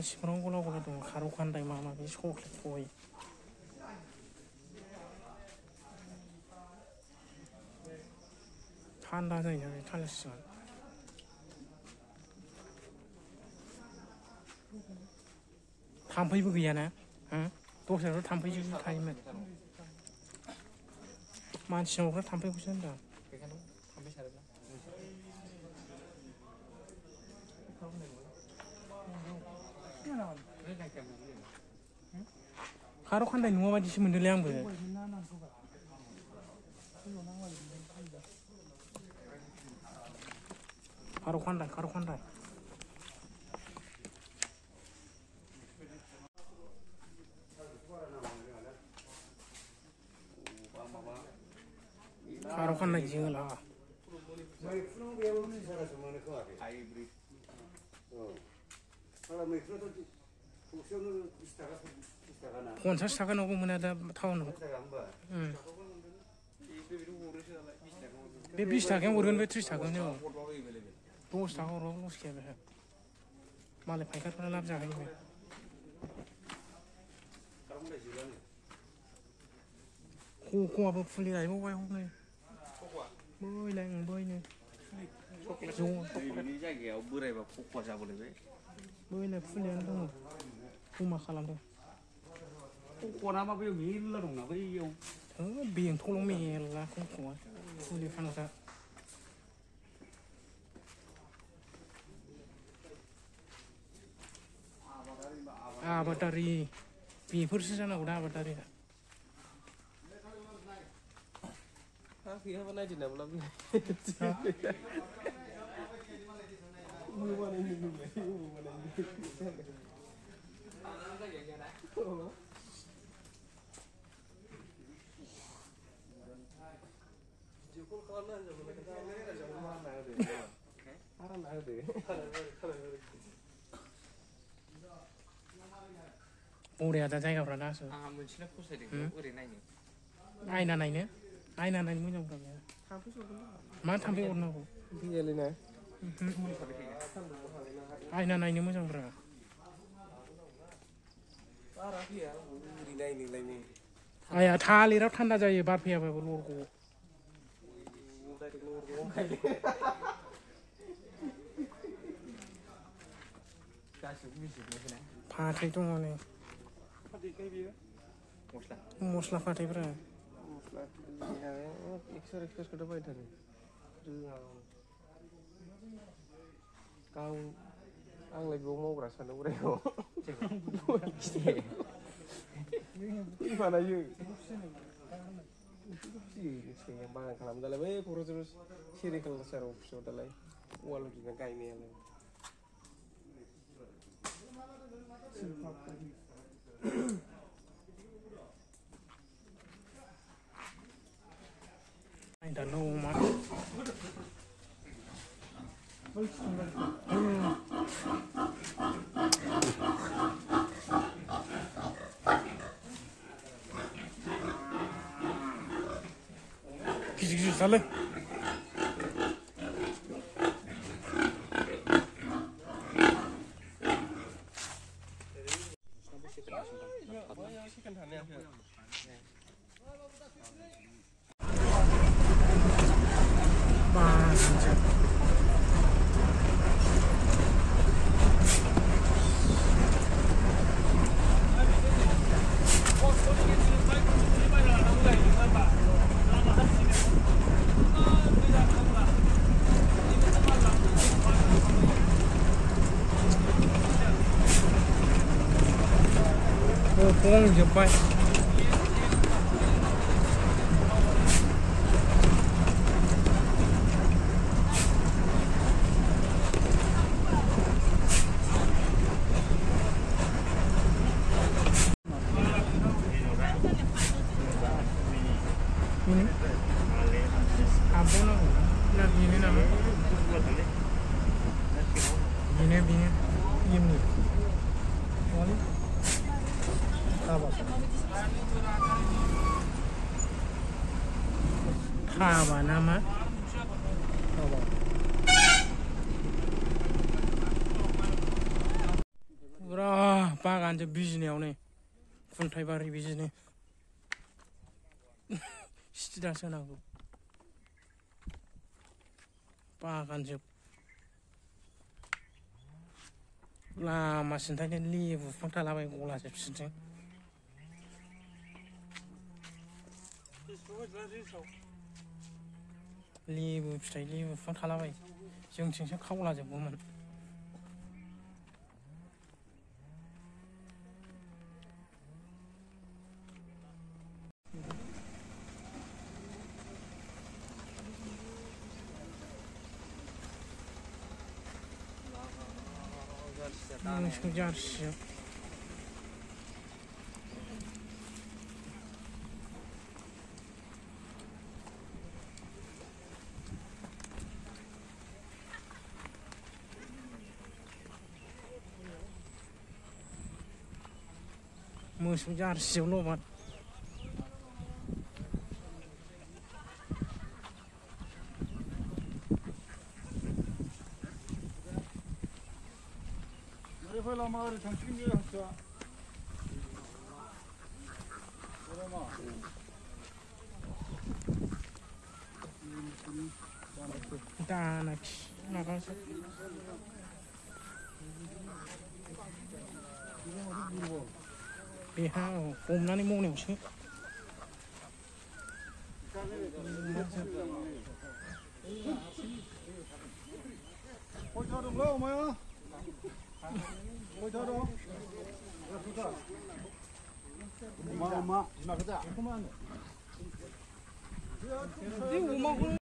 सिफोराव गला गला दं खारौ खान्दाय मा माबि चक्लेट गय थान्दा जायो आरो थान्दा सिङाव थाम्फैबो गैयाना दस्रायावथ' थाम्फैजों थायोमोन मानसिनावबो थाम्फैखौसो होनदों खारौ खान्दाय नङा बायदिसो मोनदोंलै आंबो खारौ खान्दाय खारौ खान्दाय जोला पन्सास थाखानावबो मोना दा टाउनाव बे 20 थाखायाव हरगोन बे 30 थाखायाव 10 थाखा हरबाबो लस गैया बेहा मालाय फायखारफोरा लाब जाखायो बे खख'आबो फुलि गायबावबाय हनै बैनो बेनि जायगायाव बोरायबा खख'आ जाबोलायबाय बैलाय फुलियानो दङ जमा खालामदों खख'आ मा बैयाव मेरला दंना बैयाव बेंथलाव मेरला खख'आ फुलि फानग्रा आबादारि बेफोरसो जानांगौ दा आबादारिया गैयाबा नायदिनाब्ला बरिया दा जायगाफ्रा दासो आंहा मोनसेनो फसायदों ओरै नायनो आयना नायनो मोजां खालामो मा थाम्फै अरनांगौ फैयालैना आयना नायनो मोजांब्रा बारा फैया ओरै नायनोलायनो आया थालिराव थान्दा जायो बार फैयाबाबो लरग' फाथै दङ नै मस्ला फाथैफ्रा एक्सखौथ' बायथारो रोङा गाव आंलाय बेयाव मावग्रा सानो बोरायखौ बानायो फिसियो बागान खालामो दालाय बै क'क्राझाराव सेरिकालसार अफिसाव दालाय औवा लुगिना गायनायालाय I don't know man Gisik salah Pong Japan ini apa nak ini nama ini ini boleh Khaba nama Bro बानजोब बिजिनायावनो खुन्थाइबारि बिजिनो सिदासो होनांगौ बागानजोब लामा सिन्थायनो लेबु बिफां थालाबाय गलाजोबसिनोसै लेबु फिथाइ लेबु बिफां थालाबाय जोंथिंसो खावलाजोबगौमोन मोसौ जारसिया मोसौ जारसियाव लबाद लामा ओरै थांसिगोन बे हांसोआ दानाखि माबासो बेहा हमनानै मनायावसो खयथा दंलै अमाया खयथा दं अमा बिमा गोजा बे अमाखौ